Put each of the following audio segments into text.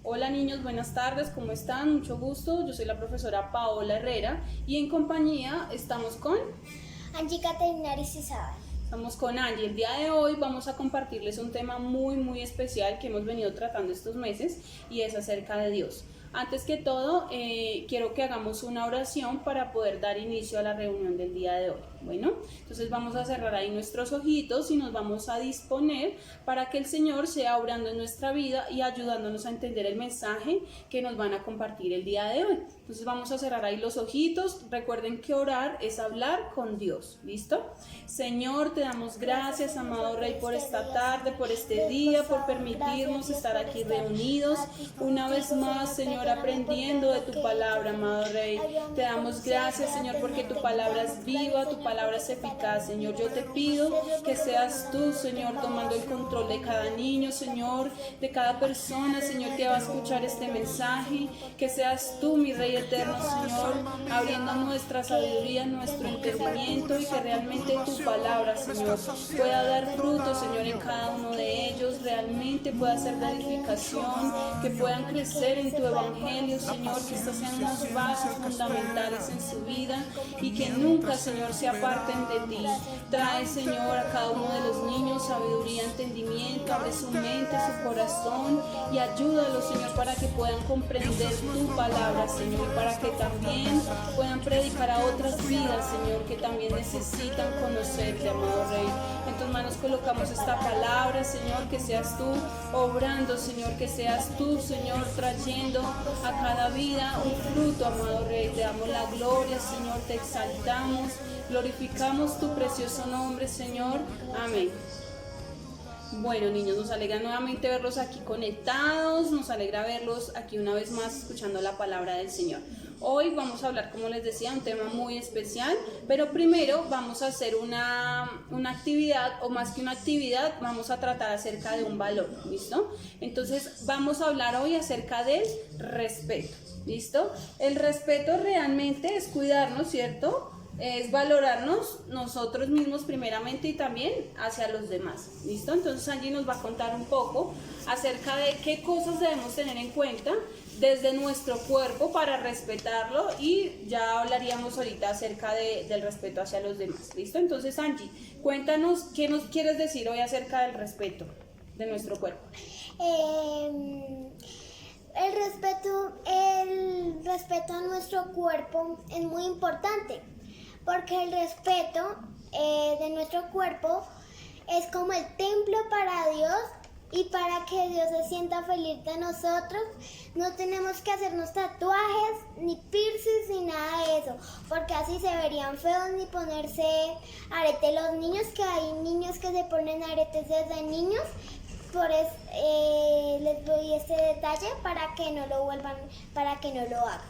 Hola niños, buenas tardes, ¿cómo están? Mucho gusto, yo soy la profesora Paola Herrera y en compañía estamos con Angie Caterina Aristizábal. Estamos con Angie. El día de hoy vamos a compartirles un tema muy especial que hemos venido tratando estos meses y es acerca de Dios. Antes que todo, quiero que hagamos una oración para poder dar inicio a la reunión del día de hoy. Bueno, entonces vamos a cerrar ahí nuestros ojitos y nos vamos a disponer para que el Señor sea obrando en nuestra vida y ayudándonos a entender el mensaje que nos van a compartir el día de hoy. Entonces vamos a cerrar ahí los ojitos. Recuerden que orar es hablar con Dios. ¿Listo? Señor, te damos gracias, amado Rey, por esta tarde, por este día, por permitirnos estar aquí reunidos una vez más, Señor, aprendiendo de tu palabra, amado Rey. Te damos gracias, Señor, porque tu palabra es viva, tu palabra es eficaz, Señor. Yo te pido que seas tú, Señor, tomando el control de cada niño, Señor, de cada persona, Señor, que va a escuchar este mensaje. Que seas tú, mi Rey eterno, Señor, abriendo nuestra sabiduría, nuestro entendimiento y que realmente tu palabra, Señor, pueda dar fruto, Señor, en cada uno de ellos, realmente pueda ser de edificación, que puedan crecer en tu evangelio, Señor, que estas sean unas bases fundamentales en su vida y que nunca, Señor, se aparten de ti. Trae, Señor, a cada uno de los niños sabiduría, entendimiento, abre su mente, su corazón y ayúdalos, Señor, para que puedan comprender tu palabra, Señor, para que también puedan predicar a otras vidas, Señor, que también necesitan conocerte, amado Rey. En tus manos colocamos esta palabra, Señor, que seas tú obrando, Señor, que seas tú, Señor, trayendo a cada vida un fruto, amado Rey. Te damos la gloria, Señor, te exaltamos, glorificamos tu precioso nombre, Señor. Amén. Bueno, niños, nos alegra nuevamente verlos aquí conectados, nos alegra verlos aquí una vez más escuchando la palabra del Señor. Hoy vamos a hablar, como les decía, un tema muy especial, pero primero vamos a hacer una actividad, o más que una actividad, vamos a tratar acerca de un valor, ¿listo? Entonces vamos a hablar hoy acerca del respeto, ¿listo? El respeto realmente es cuidarnos, ¿cierto? Es valorarnos nosotros mismos primeramente y también hacia los demás, ¿listo? Entonces Angie nos va a contar un poco acerca de qué cosas debemos tener en cuenta desde nuestro cuerpo para respetarlo y ya hablaríamos ahorita acerca del respeto hacia los demás, ¿listo? Entonces Angie, cuéntanos qué nos quieres decir hoy acerca del respeto de nuestro cuerpo. El respeto a nuestro cuerpo es muy importante, porque el respeto de nuestro cuerpo es como el templo para Dios, y para que Dios se sienta feliz de nosotros no tenemos que hacernos tatuajes, ni piercings, ni nada de eso, porque así se verían feos, ni ponerse aretes. Los niños, que hay niños que se ponen aretes desde niños, por eso les doy este detalle para que no lo vuelvan, para que no lo hagan.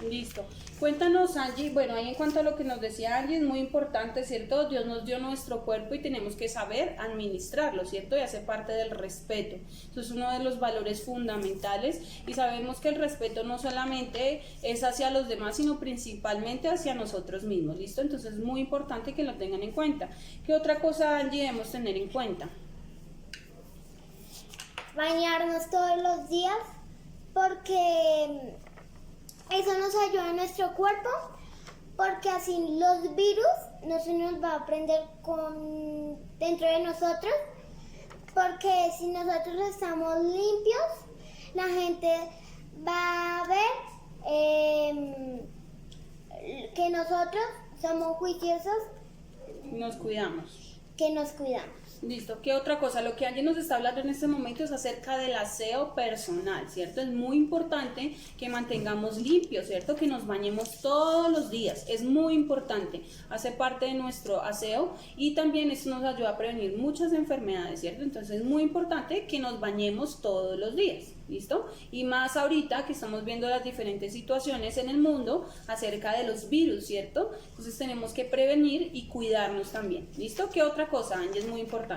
Listo. Cuéntanos, Angie, bueno, ahí en cuanto a lo que nos decía Angie, es muy importante, ¿cierto? Dios nos dio nuestro cuerpo y tenemos que saber administrarlo, ¿cierto? Y hace parte del respeto. Eso es uno de los valores fundamentales y sabemos que el respeto no solamente es hacia los demás, sino principalmente hacia nosotros mismos, ¿listo? Entonces es muy importante que lo tengan en cuenta. ¿Qué otra cosa, Angie, debemos tener en cuenta? Bañarnos todos los días, porque eso nos ayuda a nuestro cuerpo, porque así los virus no se nos va a prender dentro de nosotros, porque si nosotros estamos limpios, la gente va a ver que nosotros somos juiciosos, Nos cuidamos. que nos cuidamos. Listo, ¿qué otra cosa? Lo que Angie nos está hablando en este momento es acerca del aseo personal, ¿cierto? Es muy importante que mantengamos limpio, ¿cierto? Que nos bañemos todos los días, es muy importante, hace parte de nuestro aseo y también eso nos ayuda a prevenir muchas enfermedades, ¿cierto? Entonces es muy importante que nos bañemos todos los días, ¿listo? Y más ahorita que estamos viendo las diferentes situaciones en el mundo acerca de los virus, ¿cierto? Entonces tenemos que prevenir y cuidarnos también, ¿listo? ¿Qué otra cosa, Angie, es muy importante?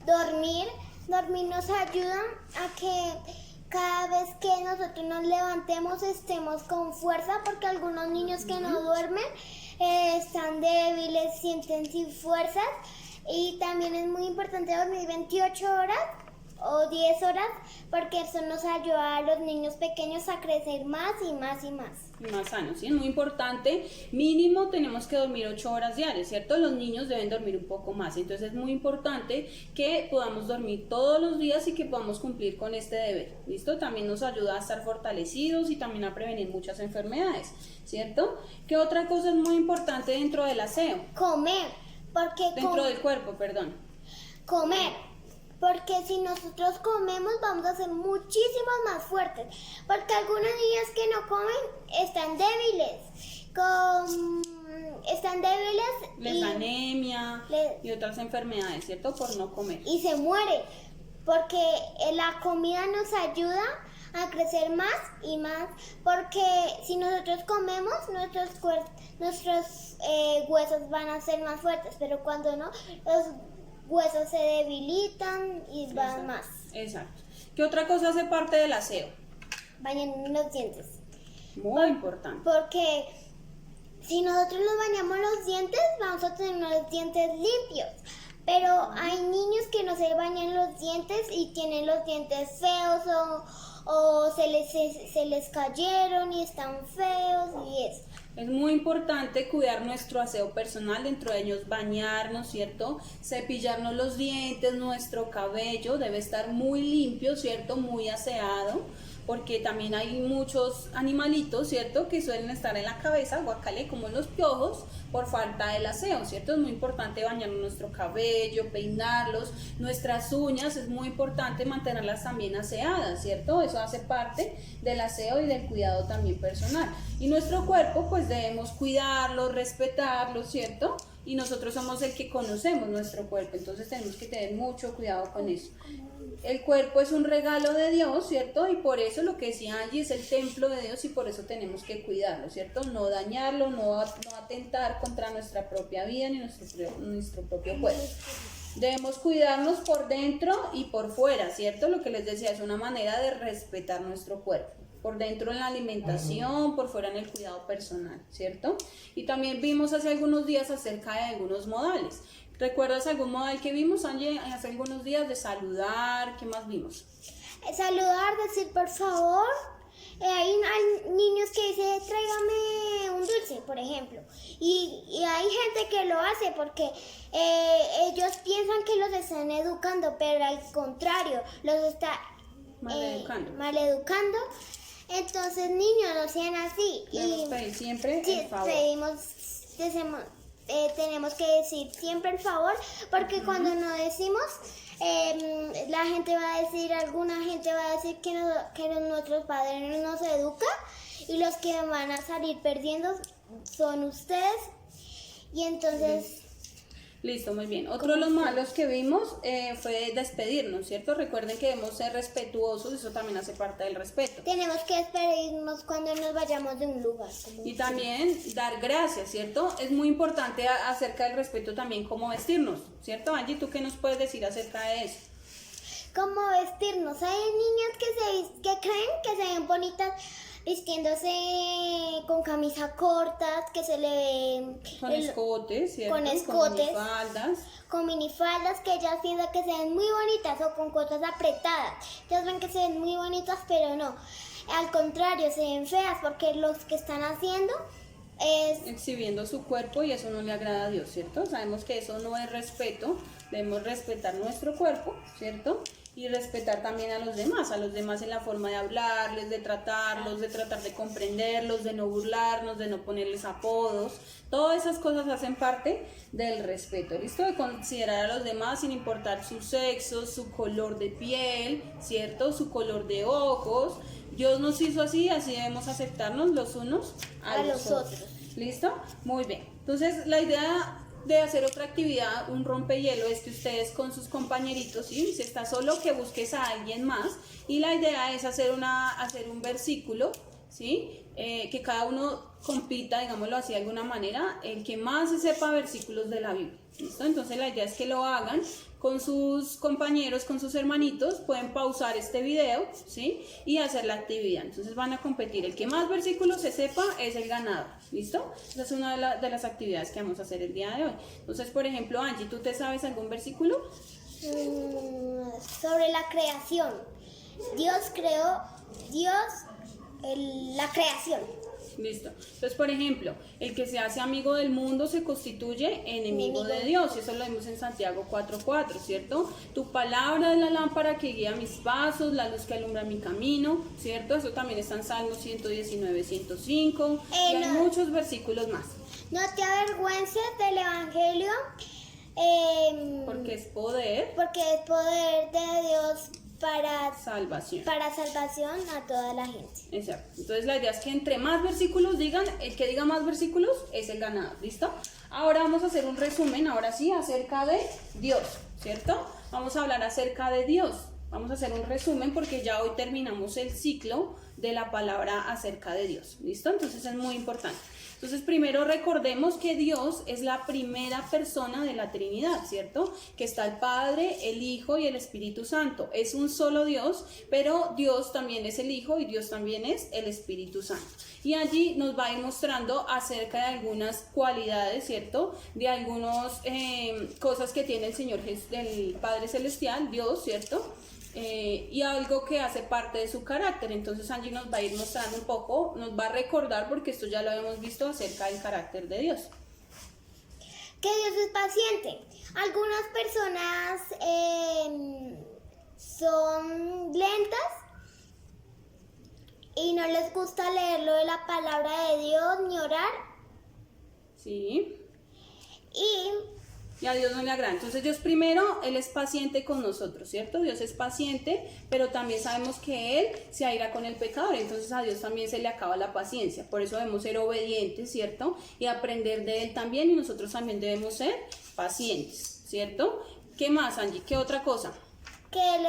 Dormir nos ayuda a que cada vez que nosotros nos levantemos estemos con fuerza, porque algunos niños que no duermen están débiles, sienten sin fuerzas, y también es muy importante dormir 28 horas o 10 horas, porque eso nos ayuda a los niños pequeños a crecer más y más y más. Y más sanos, ¿sí? Es muy importante, mínimo tenemos que dormir 8 horas diarias, ¿cierto? Los niños deben dormir un poco más, entonces es muy importante que podamos dormir todos los días y que podamos cumplir con este deber, ¿listo? También nos ayuda a estar fortalecidos y también a prevenir muchas enfermedades, ¿cierto? ¿Qué otra cosa es muy importante dentro del aseo? Comer, porque Dentro del cuerpo, perdón. comer, porque si nosotros comemos vamos a ser muchísimo más fuertes, porque algunos niños que no comen están débiles Les y, da anemia y otras enfermedades, ¿cierto? Por no comer. y se mueren, porque la comida nos ayuda a crecer más y más, porque si nosotros comemos nuestros huesos van a ser más fuertes, pero cuando no, los huesos se debilitan y van más. Exacto. ¿Qué otra cosa hace parte del aseo? Bañan los dientes. Muy importante. Porque si nosotros nos bañamos los dientes, vamos a tener los dientes limpios. Pero hay niños que no se bañan los dientes y tienen los dientes feos o se les cayeron y están feos y eso. Es muy importante cuidar nuestro aseo personal, dentro de ellos bañarnos, ¿cierto? Cepillarnos los dientes, nuestro cabello debe estar muy limpio, ¿cierto? Muy aseado, porque también hay muchos animalitos, ¿cierto? Que suelen estar en la cabeza, guacale, como los piojos, por falta del aseo, ¿cierto? Es muy importante bañar nuestro cabello, peinarlos, nuestras uñas, es muy importante mantenerlas también aseadas, ¿cierto? Eso hace parte del aseo y del cuidado también personal. Y nuestro cuerpo, pues debemos cuidarlo, respetarlo, ¿cierto? Y nosotros somos el que conocemos nuestro cuerpo, entonces tenemos que tener mucho cuidado con eso. El cuerpo es un regalo de Dios, ¿cierto? Y por eso lo que decía Angie es el templo de Dios y por eso tenemos que cuidarlo, ¿cierto? No dañarlo, no atentar contra nuestra propia vida ni nuestro propio cuerpo. Debemos cuidarnos por dentro y por fuera, ¿cierto? Lo que les decía es una manera de respetar nuestro cuerpo. Por dentro en la alimentación, por fuera en el cuidado personal, ¿cierto? Y también vimos hace algunos días acerca de algunos modales. ¿Recuerdas algún modal que vimos, Angie, hace algunos días de saludar? ¿Qué más vimos? Saludar, decir por favor. Hay niños que dicen tráigame un dulce, por ejemplo. Y hay gente que lo hace porque ellos piensan que los están educando, pero al contrario, los está maleducando. Entonces, niños, no sean así. Debemos pedir siempre el favor. Tenemos que decir siempre el favor, porque cuando no decimos, la gente va a decir, alguna gente va a decir que nuestros padres no nos educan y los que van a salir perdiendo son ustedes. Y entonces... Listo, muy bien. Otro de los malos que vimos fue despedirnos, ¿cierto? Recuerden que debemos ser respetuosos, eso también hace parte del respeto. Tenemos que despedirnos cuando nos vayamos de un lugar. Y también dar gracias, ¿cierto? Es muy importante acerca del respeto también cómo vestirnos, ¿cierto? Angie, ¿tú qué nos puedes decir acerca de eso? ¿Cómo vestirnos? Hay niñas que creen que se ven bonitas vistiéndose con camisas cortas, que se le ven... Con escotes, ¿cierto? Con escotes. Con minifaldas. Con minifaldas que ellas piensan que se ven muy bonitas o con cosas apretadas. Ellas ven que se ven muy bonitas, pero no. Al contrario, se ven feas porque los que están haciendo es... exhibiendo su cuerpo y eso no le agrada a Dios, ¿cierto? Sabemos que eso no es respeto, debemos respetar nuestro cuerpo, ¿cierto? Y respetar también a los demás en la forma de hablarles, de tratarlos, de tratar de comprenderlos, de no burlarnos, de no ponerles apodos. Todas esas cosas hacen parte del respeto, ¿listo? De considerar a los demás sin importar su sexo, su color de piel, ¿cierto? Su color de ojos. Dios nos hizo así, así debemos aceptarnos los unos a los otros. ¿Listo? Muy bien. Entonces, la idea de hacer otra actividad, un rompehielo, es que ustedes con sus compañeritos, ¿sí? Si estás solo, que busques a alguien más. Y la idea es hacer un versículo, ¿sí? Que cada uno compita, digámoslo así de alguna manera, el que más se sepa versículos de la Biblia. ¿Listo? Entonces la idea es que lo hagan con sus compañeros, con sus hermanitos, pueden pausar este video, ¿sí? Y hacer la actividad. Entonces van a competir, el que más versículos se sepa es el ganador, ¿listo? Esa es una de las actividades que vamos a hacer el día de hoy. Entonces, por ejemplo, Angie, ¿tú te sabes algún versículo? sobre la creación. Dios creó, la creación. Listo. Entonces, por ejemplo, el que se hace amigo del mundo se constituye enemigo de Dios. Eso lo vemos en Santiago 4:4, ¿cierto? Tu palabra es la lámpara que guía mis pasos, la luz que alumbra mi camino, ¿cierto? Eso también está en Salmos 119, 105 y hay muchos versículos más. No te avergüences del Evangelio. Porque es poder. Porque es poder de Dios para salvación a toda la gente. Exacto. Entonces la idea es que entre más versículos digan, el que diga más versículos es el ganador. ¿Listo? Ahora vamos a hacer un resumen, ahora sí, acerca de Dios, ¿cierto? Vamos a hablar acerca de Dios. Vamos a hacer un resumen porque ya hoy terminamos el ciclo de la palabra acerca de Dios. ¿Listo? Entonces es muy importante. Entonces primero recordemos que Dios es la primera persona de la Trinidad, ¿cierto? Que está el Padre, el Hijo y el Espíritu Santo. Es un solo Dios, pero Dios también es el Hijo y Dios también es el Espíritu Santo. Y allí nos va a ir mostrando acerca de algunas cualidades, ¿cierto? De algunas cosas que tiene el Señor, el Padre Celestial, Dios, ¿cierto? Y algo que hace parte de su carácter. Entonces Angie nos va a ir mostrando un poco, nos va a recordar, porque esto ya lo habíamos visto, acerca del carácter de Dios. Que Dios es paciente. Algunas personas son lentas y no les gusta leerlo de la palabra de Dios ni orar. Sí. Y a Dios no le agrada. Entonces Dios primero, Él es paciente con nosotros, ¿cierto? Dios es paciente, pero también sabemos que Él se aira con el pecador, entonces a Dios también se le acaba la paciencia. Por eso debemos ser obedientes, ¿cierto? Y aprender de Él también, y nosotros también debemos ser pacientes, ¿cierto? ¿Qué más, Angie? ¿Qué otra cosa? Que él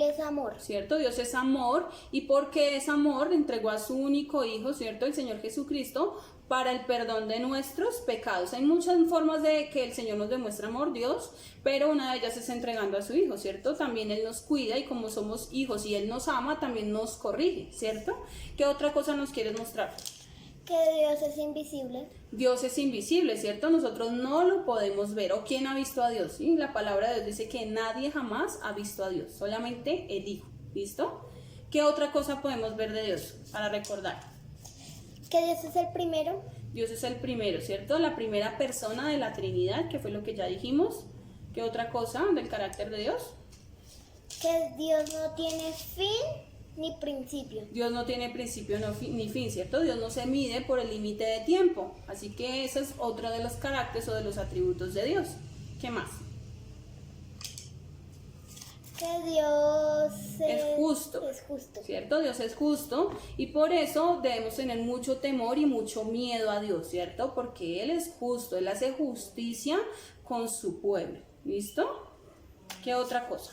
es amor. ¿Cierto? Dios es amor, y porque es amor, entregó a su único Hijo, ¿cierto? El Señor Jesucristo, para el perdón de nuestros pecados. Hay muchas formas de que el Señor nos demuestra amor, Dios, pero una de ellas es entregando a su Hijo, ¿cierto? También Él nos cuida, y como somos hijos y Él nos ama, también nos corrige, ¿cierto? ¿Qué otra cosa nos quieres mostrar? Que Dios es invisible. Dios es invisible, ¿cierto? Nosotros no lo podemos ver. ¿O quién ha visto a Dios? ¿Sí? La palabra de Dios dice que nadie jamás ha visto a Dios, solamente el Hijo, ¿listo? ¿Qué otra cosa podemos ver de Dios para recordar? Que Dios es el primero. Dios es el primero, ¿cierto? La primera persona de la Trinidad, que fue lo que ya dijimos. ¿Qué otra cosa del carácter de Dios? Que Dios no tiene fin ni principio. Dios no tiene principio ni fin, ¿cierto? Dios no se mide por el límite de tiempo. Así que ese es otro de los caracteres o de los atributos de Dios. ¿Qué más? Que Dios es justo, ¿cierto? Dios es justo, y por eso debemos tener mucho temor y mucho miedo a Dios, ¿cierto? Porque Él es justo, Él hace justicia con su pueblo, ¿listo? ¿Qué otra cosa?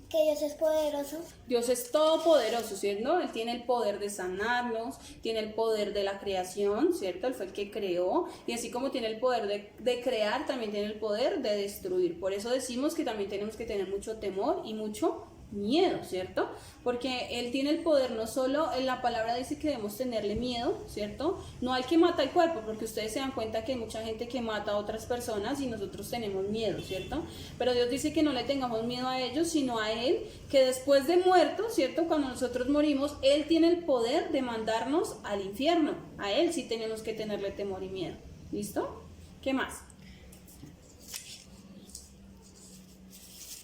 Que Dios es poderoso. Dios es todopoderoso, ¿cierto? Él tiene el poder de sanarnos, tiene el poder de la creación, ¿cierto? Él fue el que creó, y así como tiene el poder de crear, también tiene el poder de destruir. Por eso decimos que también tenemos que tener mucho temor y mucho miedo, ¿cierto? Porque Él tiene el poder, no solo en la palabra dice que debemos tenerle miedo, ¿cierto? No al que mata el cuerpo, porque ustedes se dan cuenta que hay mucha gente que mata a otras personas y nosotros tenemos miedo, ¿cierto? Pero Dios dice que no le tengamos miedo a ellos, sino a Él, que después de muerto, ¿cierto? Cuando nosotros morimos, Él tiene el poder de mandarnos al infierno. A Él sí tenemos que tenerle temor y miedo, ¿listo? ¿Qué más?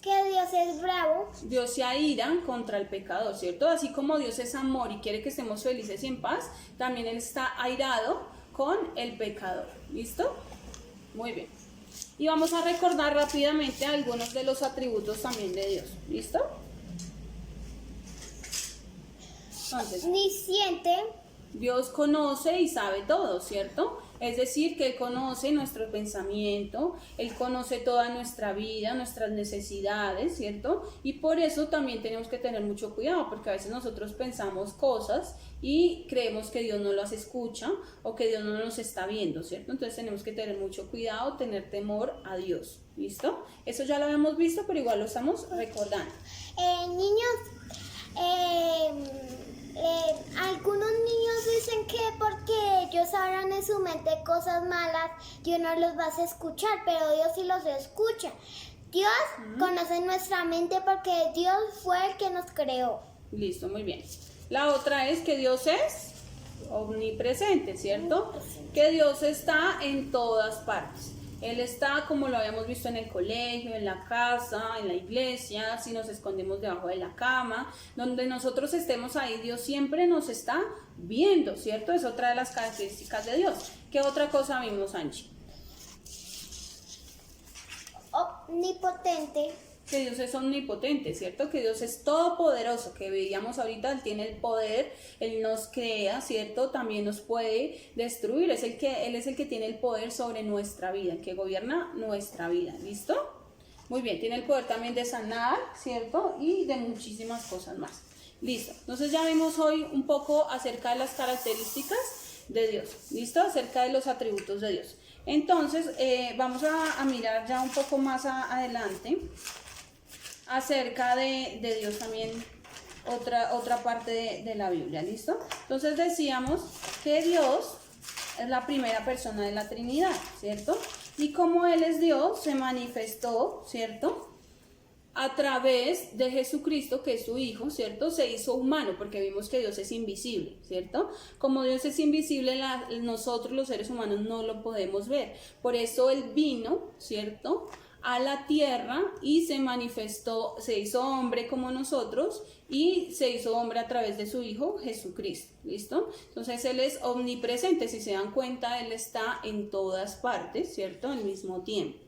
Que Dios es bravo. Dios se aira contra el pecador, ¿cierto? Así como Dios es amor y quiere que estemos felices y en paz, también Él está airado con el pecador, ¿listo? Muy bien. Y vamos a recordar rápidamente algunos de los atributos también de Dios, ¿listo? Entonces, omnisciente. Dios conoce y sabe todo, ¿cierto? Es decir, que Él conoce nuestro pensamiento, Él conoce toda nuestra vida, nuestras necesidades, ¿cierto? Y por eso también tenemos que tener mucho cuidado, porque a veces nosotros pensamos cosas y creemos que Dios no las escucha o que Dios no nos está viendo, ¿cierto? Entonces tenemos que tener mucho cuidado, tener temor a Dios, ¿listo? Eso ya lo habíamos visto, pero igual lo estamos recordando. Algunos niños dicen que porque ellos hablan en su mente cosas malas, Dios no los va a escuchar, pero Dios sí los escucha. Dios conoce nuestra mente porque Dios fue el que nos creó. Listo, muy bien. La otra es que Dios es omnipresente, ¿cierto? Que Dios está en todas partes. Él está, como lo habíamos visto, en el colegio, en la casa, en la iglesia, si nos escondemos debajo de la cama, donde nosotros estemos ahí, Dios siempre nos está viendo, ¿cierto? Es otra de las características de Dios. ¿Qué otra cosa vimos, Angie? Omnipotente. Que Dios es omnipotente, ¿cierto? Que Dios es todopoderoso, que veíamos ahorita, Él tiene el poder, Él nos crea, ¿cierto? También nos puede destruir, Él es el que tiene el poder sobre nuestra vida, el que gobierna nuestra vida, ¿listo? Muy bien, tiene el poder también de sanar, ¿cierto? Y de muchísimas cosas más. Listo, entonces ya vimos hoy un poco acerca de las características de Dios, ¿listo? Acerca de los atributos de Dios. Entonces, vamos a mirar ya un poco más adelante acerca de Dios también, otra parte de la Biblia, ¿listo? Entonces decíamos que Dios es la primera persona de la Trinidad, ¿cierto? Y como Él es Dios, se manifestó, ¿cierto? A través de Jesucristo, que es su Hijo, ¿cierto? Se hizo humano, porque vimos que Dios es invisible, ¿cierto? Como Dios es invisible, nosotros los seres humanos no lo podemos ver. Por eso Él vino, ¿cierto?, a la tierra y se manifestó, se hizo hombre como nosotros y se hizo hombre a través de su Hijo Jesucristo, ¿listo? Entonces Él es omnipresente, si se dan cuenta, Él está en todas partes, ¿cierto?, al mismo tiempo.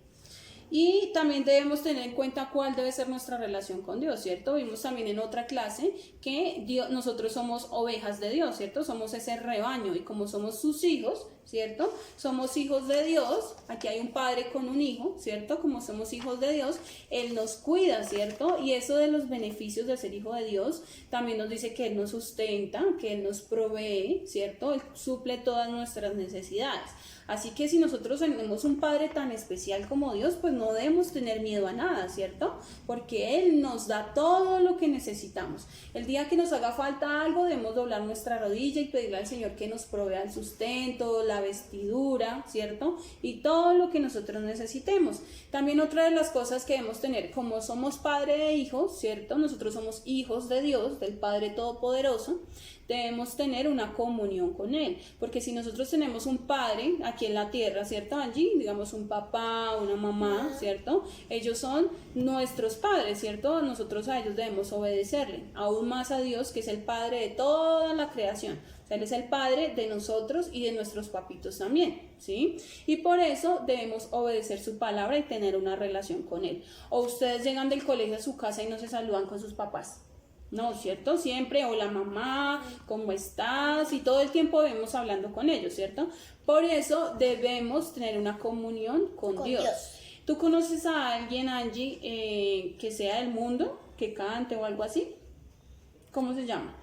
Y también debemos tener en cuenta cuál debe ser nuestra relación con Dios, ¿cierto? Vimos también en otra clase que nosotros somos ovejas de Dios, ¿cierto? Somos ese rebaño y como somos sus hijos, ¿cierto? Somos hijos de Dios, aquí hay un padre con un hijo, ¿cierto? Como somos hijos de Dios, Él nos cuida, ¿cierto? Y eso de los beneficios de ser hijo de Dios, también nos dice que Él nos sustenta, que Él nos provee, ¿cierto? Él suple todas nuestras necesidades. Así que si nosotros tenemos un Padre tan especial como Dios, pues no debemos tener miedo a nada, ¿cierto? Porque Él nos da todo lo que necesitamos. El día que nos haga falta algo, debemos doblar nuestra rodilla y pedirle al Señor que nos provea el sustento, la vestidura, ¿cierto? Y todo lo que nosotros necesitemos. También otra de las cosas que debemos tener, como somos padre e hijos, ¿cierto? Nosotros somos hijos de Dios, del Padre Todopoderoso. Debemos tener una comunión con Él, porque si nosotros tenemos un padre aquí en la tierra, ¿cierto, Angie? Digamos un papá, una mamá, ¿cierto? Ellos son nuestros padres, ¿cierto? Nosotros a ellos debemos obedecerle, aún más a Dios, que es el Padre de toda la creación. O sea, Él es el Padre de nosotros y de nuestros papitos también, ¿sí? Y por eso debemos obedecer su palabra y tener una relación con Él. O ustedes llegan del colegio a su casa y no se saludan con sus papás. No, ¿cierto? Siempre, hola mamá, ¿cómo estás? Y todo el tiempo debemos hablando con ellos, ¿cierto? Por eso debemos tener una comunión con Dios. ¿Tú conoces a alguien, Angie, que sea del mundo, que cante o algo así? ¿Cómo se llama?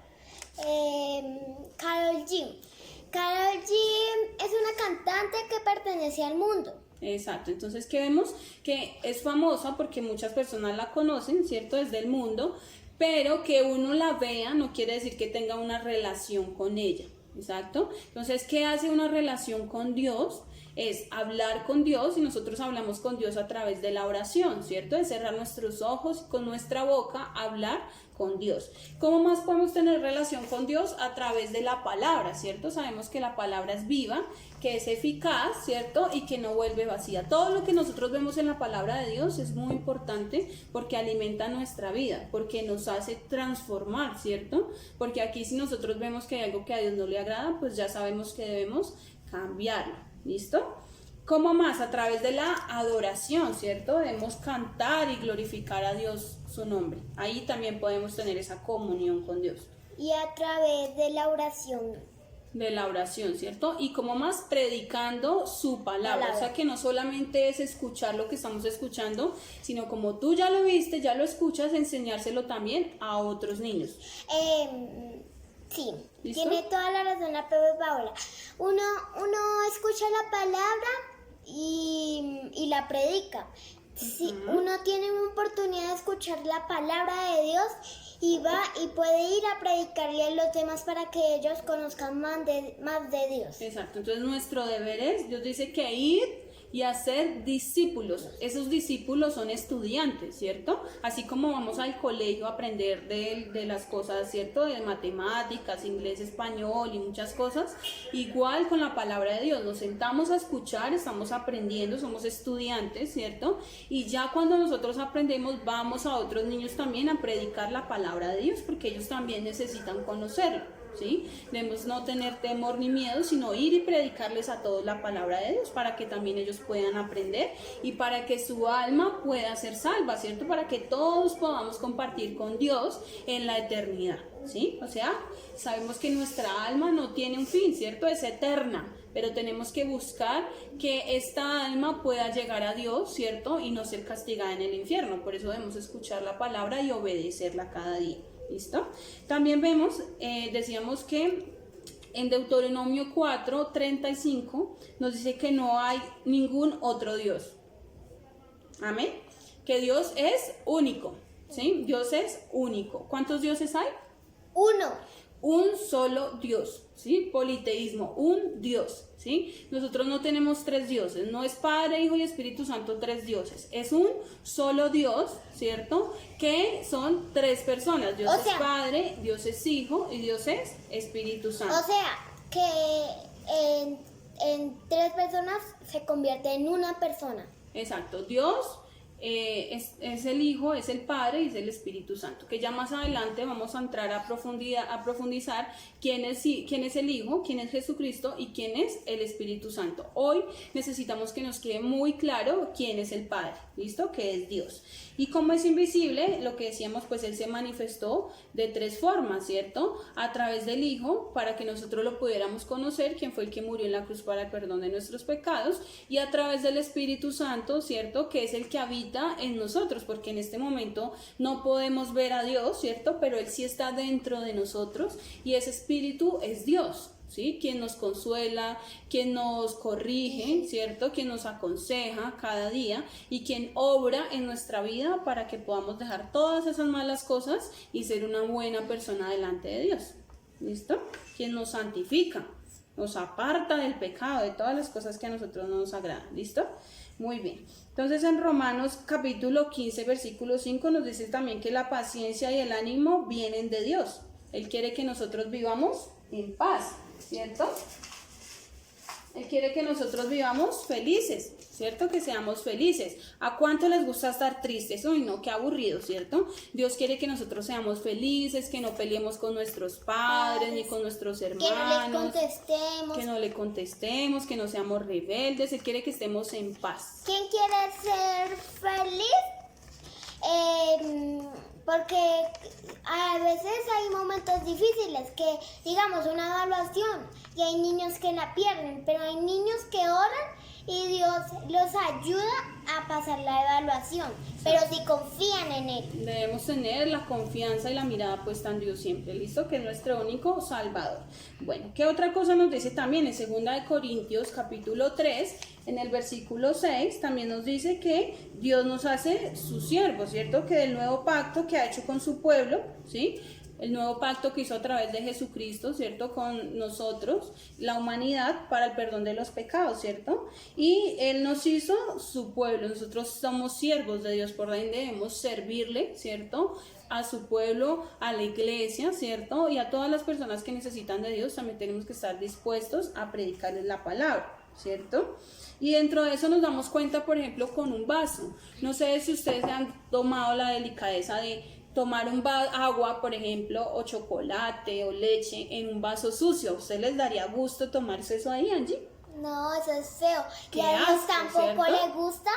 Karol G. Karol G es una cantante que pertenece al mundo. Exacto, entonces que vemos que es famosa porque muchas personas la conocen, ¿cierto? Es del mundo, pero que uno la vea no quiere decir que tenga una relación con ella, ¿exacto? Entonces, ¿qué hace una relación con Dios? Es hablar con Dios, y nosotros hablamos con Dios a través de la oración, ¿cierto? De cerrar nuestros ojos, con nuestra boca, hablar con Dios. ¿Cómo más podemos tener relación con Dios? A través de la palabra, ¿cierto? Sabemos que la palabra es viva, que es eficaz, ¿cierto? Y que no vuelve vacía. Todo lo que nosotros vemos en la palabra de Dios es muy importante porque alimenta nuestra vida, porque nos hace transformar, ¿cierto? Porque aquí si nosotros vemos que hay algo que a Dios no le agrada, pues ya sabemos que debemos cambiarlo, ¿listo? ¿Cómo más? A través de la adoración, ¿cierto? Debemos cantar y glorificar a Dios su nombre. Ahí también podemos tener esa comunión con Dios. Y a través de la oración. De la oración, ¿cierto? Y como más predicando su palabra. O sea que no solamente es escuchar lo que estamos escuchando, sino como tú ya lo viste, ya lo escuchas, enseñárselo también a otros niños. Sí, ¿listo? Tiene toda la razón la Pepe Paola. Uno escucha la palabra y la predica. Si uno tiene una oportunidad de escuchar la palabra de Dios y va y puede ir a predicarle a los demás para que ellos conozcan más de Dios. Exacto, entonces nuestro deber es, Dios dice que ir y hacer discípulos. Esos discípulos son estudiantes, ¿cierto? Así como vamos al colegio a aprender de las cosas, ¿cierto? De matemáticas, inglés, español y muchas cosas. Igual con la palabra de Dios, nos sentamos a escuchar, estamos aprendiendo, somos estudiantes, ¿cierto? Y ya cuando nosotros aprendemos, vamos a otros niños también a predicar la palabra de Dios, porque ellos también necesitan conocerlo, ¿sí? Debemos no tener temor ni miedo, sino ir y predicarles a todos la palabra de Dios para que también ellos puedan aprender y para que su alma pueda ser salva, ¿cierto? Para que todos podamos compartir con Dios en la eternidad, ¿sí? O sea, sabemos que nuestra alma no tiene un fin, ¿cierto? Es eterna, pero tenemos que buscar que esta alma pueda llegar a Dios, ¿cierto? Y no ser castigada en el infierno. Por eso debemos escuchar la palabra y obedecerla cada día. ¿Listo? También vemos, decíamos que en Deuteronomio 4:35 nos dice que no hay ningún otro Dios. Amén. Que Dios es único, ¿sí? Dios es único. ¿Cuántos dioses hay? Uno. Un solo Dios, ¿sí? Politeísmo, un Dios, ¿sí? Nosotros no tenemos tres dioses, no es Padre, Hijo y Espíritu Santo tres dioses, es un solo Dios, ¿cierto? Que son tres personas, Dios es Padre, Dios es Hijo y Dios es Espíritu Santo. O sea, que en tres personas se convierte en una persona. Exacto, Dios es el Hijo, es el Padre y es el Espíritu Santo, que ya más adelante vamos a entrar a profundizar quién es el Hijo, quién es Jesucristo y quién es el Espíritu Santo. Hoy necesitamos que nos quede muy claro quién es el Padre, ¿listo? Que es Dios. Y como es invisible, lo que decíamos, pues Él se manifestó de tres formas, ¿cierto? A través del Hijo, para que nosotros lo pudiéramos conocer, quien fue el que murió en la cruz para el perdón de nuestros pecados, y a través del Espíritu Santo, ¿cierto? Que es el que habita en nosotros, porque en este momento no podemos ver a Dios, ¿cierto? Pero Él sí está dentro de nosotros, y ese Espíritu es Dios, ¿sí? Quien nos consuela, quien nos corrige, ¿cierto? Quien nos aconseja cada día y quien obra en nuestra vida para que podamos dejar todas esas malas cosas y ser una buena persona delante de Dios, ¿listo? Quien nos santifica, nos aparta del pecado, de todas las cosas que a nosotros no nos agradan, ¿listo? Muy bien. Entonces en Romanos capítulo 15 versículo 5 nos dice también que la paciencia y el ánimo vienen de Dios. Él quiere que nosotros vivamos en paz, ¿cierto? Él quiere que nosotros vivamos felices, ¿cierto? Que seamos felices. ¿A cuánto les gusta estar tristes? Uy, no, qué aburrido, ¿cierto? Dios quiere que nosotros seamos felices, que no peleemos con nuestros padres ni con nuestros hermanos. Que no le contestemos, que no seamos rebeldes. Él quiere que estemos en paz. ¿Quién quiere ser feliz? Porque a veces hay momentos difíciles, que digamos una evaluación, y hay niños que la pierden, pero hay niños que oran y Dios los ayuda a pasar la evaluación, pero si confían en Él. Debemos tener la confianza y la mirada puesta en Dios siempre, ¿listo? Que es nuestro único Salvador. Bueno, ¿qué otra cosa nos dice también? En 2 Corintios capítulo 3, en el versículo 6, también nos dice que Dios nos hace sus siervos, ¿cierto? Que del nuevo pacto que ha hecho con su pueblo, ¿sí? El nuevo pacto que hizo a través de Jesucristo, ¿cierto? Con nosotros, la humanidad, para el perdón de los pecados, ¿cierto? Y Él nos hizo su pueblo. Nosotros somos siervos de Dios, por ende debemos servirle, ¿cierto? A su pueblo, a la iglesia, ¿cierto? Y a todas las personas que necesitan de Dios, también tenemos que estar dispuestos a predicarles la palabra, ¿cierto? Y dentro de eso nos damos cuenta, por ejemplo, con un vaso. No sé si ustedes han tomado la delicadeza de tomar agua, por ejemplo, o chocolate o leche en un vaso sucio. ¿A ustedes les daría gusto tomarse eso ahí, Angie? No, eso es feo. Qué Y a Dios asco, tampoco ¿cierto? le gusta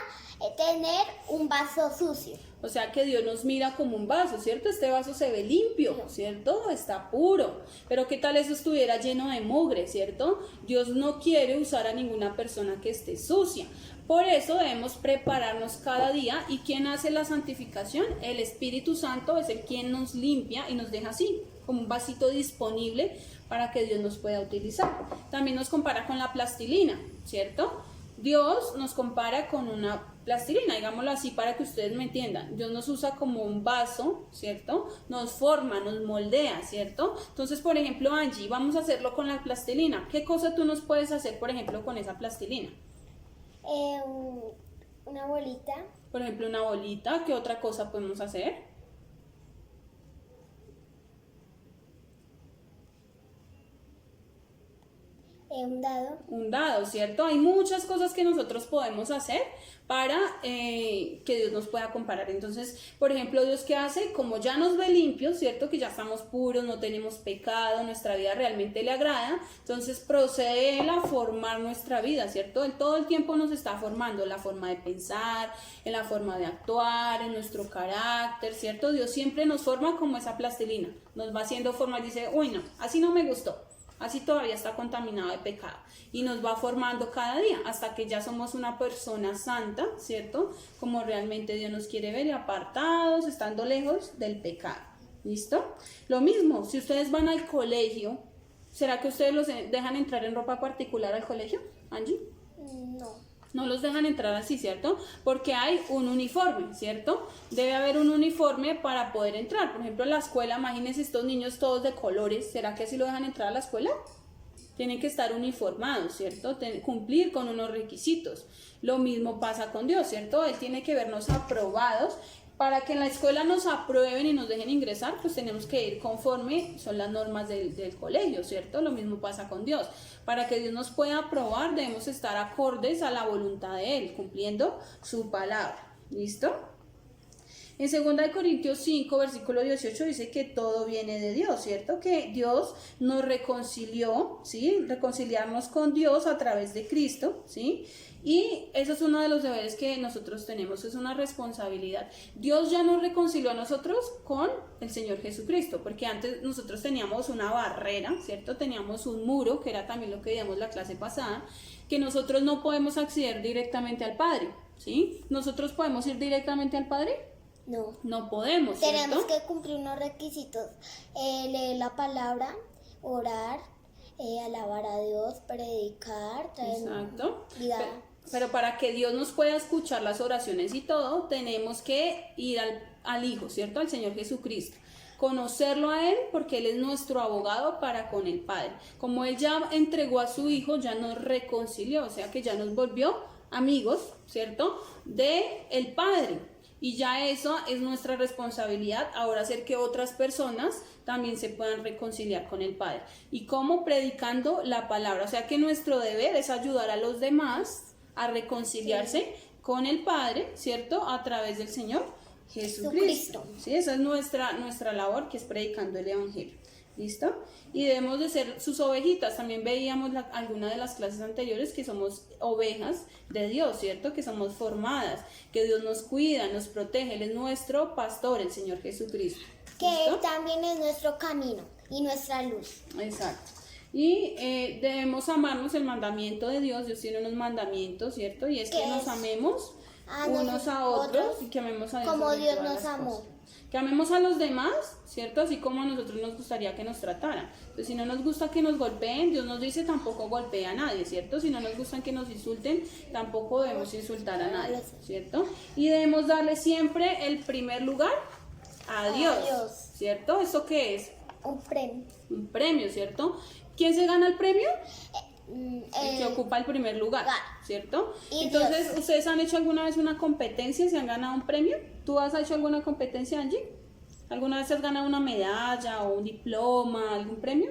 tener un vaso sucio. O sea que Dios nos mira como un vaso, ¿cierto? Este vaso se ve limpio, ¿cierto? Está puro. Pero ¿qué tal eso estuviera lleno de mugre, ¿cierto? Dios no quiere usar a ninguna persona que esté sucia. Por eso debemos prepararnos cada día. ¿Y quién hace la santificación? El Espíritu Santo es el quien nos limpia y nos deja así, como un vasito disponible para que Dios nos pueda utilizar. También nos compara con la plastilina, ¿cierto? Dios nos compara con una plastilina, digámoslo así para que ustedes me entiendan. Dios nos usa como un vaso, ¿cierto? Nos forma, nos moldea, ¿cierto? Entonces, por ejemplo, Angie, vamos a hacerlo con la plastilina. ¿Qué cosa tú nos puedes hacer, por ejemplo, con esa plastilina? Una bolita. Por ejemplo, una bolita. ¿Qué otra cosa podemos hacer? Un dado. Un dado, ¿cierto? Hay muchas cosas que nosotros podemos hacer para que Dios nos pueda comparar. Entonces, por ejemplo, Dios, ¿qué hace? Como ya nos ve limpios, ¿cierto? Que ya estamos puros, no tenemos pecado, nuestra vida realmente le agrada, entonces procede Él a formar nuestra vida, ¿cierto? Él todo el tiempo nos está formando en la forma de pensar, en la forma de actuar, en nuestro carácter, ¿cierto? Dios siempre nos forma como esa plastilina, nos va haciendo forma y dice, uy, no, así no me gustó. Así todavía está contaminado de pecado y nos va formando cada día hasta que ya somos una persona santa, ¿cierto? Como realmente Dios nos quiere ver y apartados, estando lejos del pecado. ¿Listo? Lo mismo, si ustedes van al colegio, ¿será que ustedes los dejan entrar en ropa particular al colegio, Angie? No. No los dejan entrar así, ¿cierto? Porque hay un uniforme, ¿cierto? Debe haber un uniforme para poder entrar. Por ejemplo, en la escuela, imagínense estos niños todos de colores. ¿Será que así lo dejan entrar a la escuela? Tienen que estar uniformados, ¿cierto? Cumplir con unos requisitos. Lo mismo pasa con Dios, ¿cierto? Él tiene que vernos aprobados. Para que en la escuela nos aprueben y nos dejen ingresar, pues tenemos que ir conforme son las normas del colegio, ¿cierto? Lo mismo pasa con Dios. Para que Dios nos pueda aprobar, debemos estar acordes a la voluntad de Él, cumpliendo su palabra. ¿Listo? En 2 Corintios 5, versículo 18 dice que todo viene de Dios, ¿cierto? Que Dios nos reconcilió, ¿sí? Reconciliarnos con Dios a través de Cristo, ¿sí? Y eso es uno de los deberes que nosotros tenemos, es una responsabilidad. Dios ya nos reconcilió a nosotros con el Señor Jesucristo, porque antes nosotros teníamos una barrera, ¿cierto? Teníamos un muro, que era también lo que veíamos la clase pasada, que nosotros no podemos acceder directamente al Padre, ¿sí? ¿Nosotros podemos ir directamente al Padre? No. No podemos, ¿cierto? Tenemos que cumplir unos requisitos. Leer la palabra, orar, alabar a Dios, predicar, traer Exacto. vida. Pero para que Dios nos pueda escuchar las oraciones y todo, tenemos que ir al Hijo, ¿cierto? Al Señor Jesucristo. Conocerlo a Él porque Él es nuestro abogado para con el Padre. Como Él ya entregó a su Hijo, ya nos reconcilió, o sea que ya nos volvió amigos, ¿cierto? De el Padre. Y ya eso es nuestra responsabilidad, ahora hacer que otras personas también se puedan reconciliar con el Padre. ¿Y cómo? Predicando la palabra. O sea que nuestro deber es ayudar a los demás a reconciliarse con el Padre, ¿cierto? A través del Señor Jesucristo. Sí, esa es nuestra labor, que es predicando el Evangelio. ¿Listo? Y debemos de ser sus ovejitas. También veíamos algunas de las clases anteriores que somos ovejas de Dios, ¿cierto? Que somos formadas, que Dios nos cuida, nos protege. Él es nuestro pastor, el Señor Jesucristo. Que Él también es nuestro camino y nuestra luz. Exacto. Y debemos amarnos, el mandamiento de Dios. Dios tiene unos mandamientos, ¿cierto? Y es que nos amemos unos a otros y que amemos a Dios como sobre Dios todas nos las amó. cosas. Que amemos a los demás, ¿cierto? Así como a nosotros nos gustaría que nos trataran. Entonces, si no nos gusta que nos golpeen, Dios nos dice tampoco golpee a nadie, ¿cierto? Si no nos gustan que nos insulten, tampoco debemos insultar a nadie, ¿cierto? Y debemos darle siempre el primer lugar a Dios, ¿cierto? ¿Eso qué es? Un premio. Un premio, ¿cierto? ¿Quién se gana el premio? El que ocupa el primer lugar, ¿cierto? Entonces, Dios. ¿Ustedes han hecho alguna vez una competencia? ¿Se han ganado un premio? ¿Tú has hecho alguna competencia, Angie? ¿Alguna vez has ganado una medalla o un diploma, algún premio?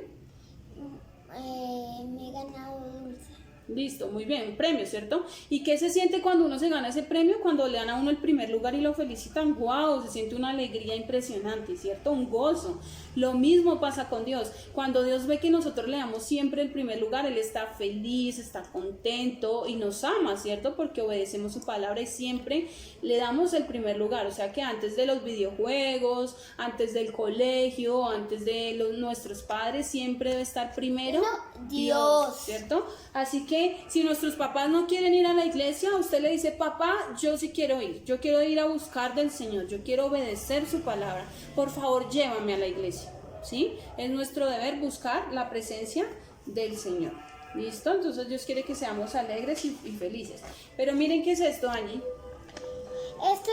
Me he ganado dulce. Listo, muy bien, un premio, ¿cierto? ¿Y qué se siente cuando uno se gana ese premio? Cuando le dan a uno el primer lugar y lo felicitan, ¡wow! Se siente una alegría impresionante, ¿cierto? Un gozo. Lo mismo pasa con Dios. Cuando Dios ve que nosotros le damos siempre el primer lugar, Él está feliz, está contento y nos ama, ¿cierto? Porque obedecemos su palabra y siempre le damos el primer lugar. O sea que antes de los videojuegos, antes del colegio, antes de nuestros padres, siempre debe estar primero Dios, ¿cierto? Así que si nuestros papás no quieren ir a la iglesia, usted le dice, papá, yo sí quiero ir, yo quiero ir a buscar del Señor, yo quiero obedecer su palabra, por favor llévame a la iglesia, ¿sí? Es nuestro deber buscar la presencia del Señor, ¿listo? Entonces Dios quiere que seamos alegres y felices. Pero miren qué es esto, Angie. Esto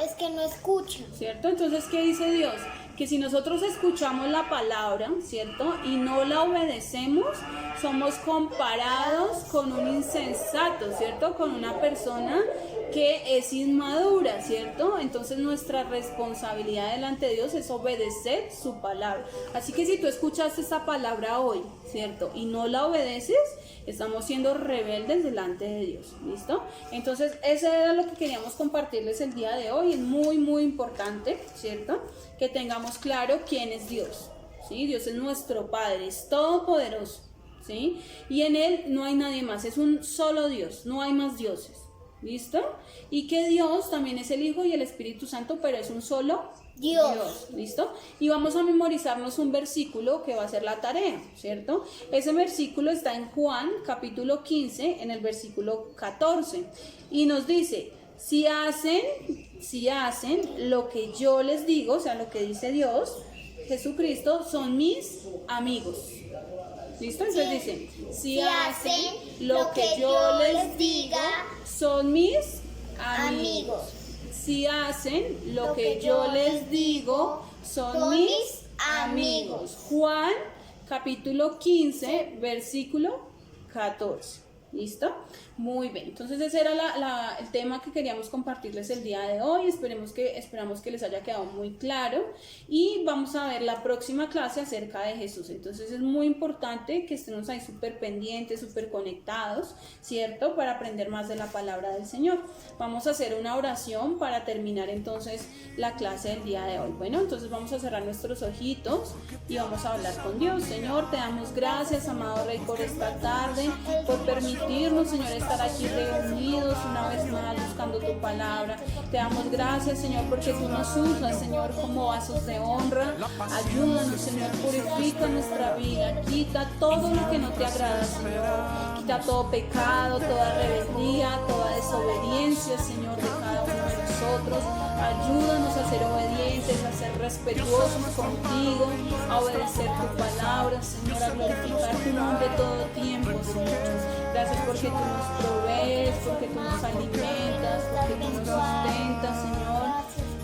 es que no escucha. ¿Cierto? Entonces, ¿qué dice Dios? que si nosotros escuchamos la palabra, ¿cierto? Y no la obedecemos, somos comparados con un insensato, ¿cierto? Con una persona que es inmadura, ¿cierto? Entonces nuestra responsabilidad delante de Dios es obedecer su palabra. Así que si tú escuchaste esta palabra hoy, ¿cierto? Y no la obedeces, estamos siendo rebeldes delante de Dios, ¿listo? Entonces eso era lo que queríamos compartirles el día de hoy. Es muy, muy importante, ¿cierto? Que tengamos claro quién es Dios, ¿sí? Dios es nuestro Padre, es todopoderoso, ¿sí? Y en Él no hay nadie más, es un solo Dios, no hay más dioses. ¿Listo? Y que Dios también es el Hijo y el Espíritu Santo, pero es un solo Dios. ¿Listo? Y vamos a memorizarnos un versículo que va a ser la tarea, ¿cierto? Ese versículo está en Juan, capítulo 15, en el versículo 14. Y nos dice, si hacen lo que yo les digo, o sea, lo que dice Dios, Jesucristo, son mis amigos. ¿Listo? Entonces dicen, si hacen lo que yo les diga, son mis amigos. Si hacen lo que yo les digo, son mis amigos. Juan, capítulo 15, versículo 14. ¿Listo? Muy bien, entonces ese era el tema que queríamos compartirles el día de hoy. Esperamos que les haya quedado muy claro y vamos a ver la próxima clase acerca de Jesús. Entonces es muy importante que estemos ahí súper pendientes, súper conectados, ¿cierto? Para aprender más de la palabra del Señor. Vamos a hacer una oración para terminar entonces la clase del día de hoy. Bueno, entonces vamos a cerrar nuestros ojitos y vamos a hablar con Dios. Señor, te damos gracias, amado Rey, por esta tarde, por permitirnos, Señor, estar aquí reunidos una vez más buscando tu palabra. Te damos gracias, Señor, porque tú nos usas, Señor, como vasos de honra. Ayúdanos, Señor, purifica nuestra vida, quita todo lo que no te agrada, Señor. Quita todo pecado, toda rebeldía, toda desobediencia, Señor, de cada uno de nosotros. Ayúdanos a ser obedientes, a ser respetuosos contigo, a obedecer tu palabra, Señor, a glorificar tu nombre todo tiempo, Señor. Gracias porque tú nos provees, porque tú nos alimentas, porque tú nos sustentas, Señor.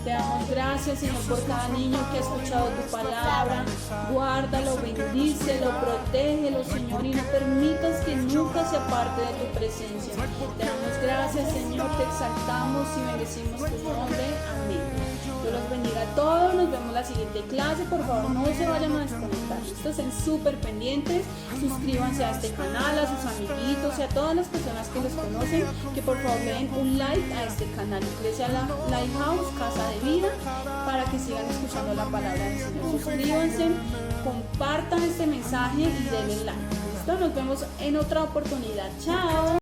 Te damos gracias, Señor, por cada niño que ha escuchado tu palabra. Guárdalo, bendícelo, protégelo, Señor, y no permitas que nunca se aparte de tu presencia. Te damos gracias, Señor, te exaltamos y bendecimos tu nombre. Amén. Dios los bendiga a todos, nos vemos en la siguiente clase. Por favor, no se vayan a desconectar, estén súper pendientes, suscríbanse a este canal, a sus amiguitos y a todas las personas que los conocen, que por favor le den un like a este canal, Iglesia Lighthouse, Casa de Vida, para que sigan escuchando la palabra del Señor. Suscríbanse, compartan este mensaje y denle like. ¿Listo? Nos vemos en otra oportunidad. Chao.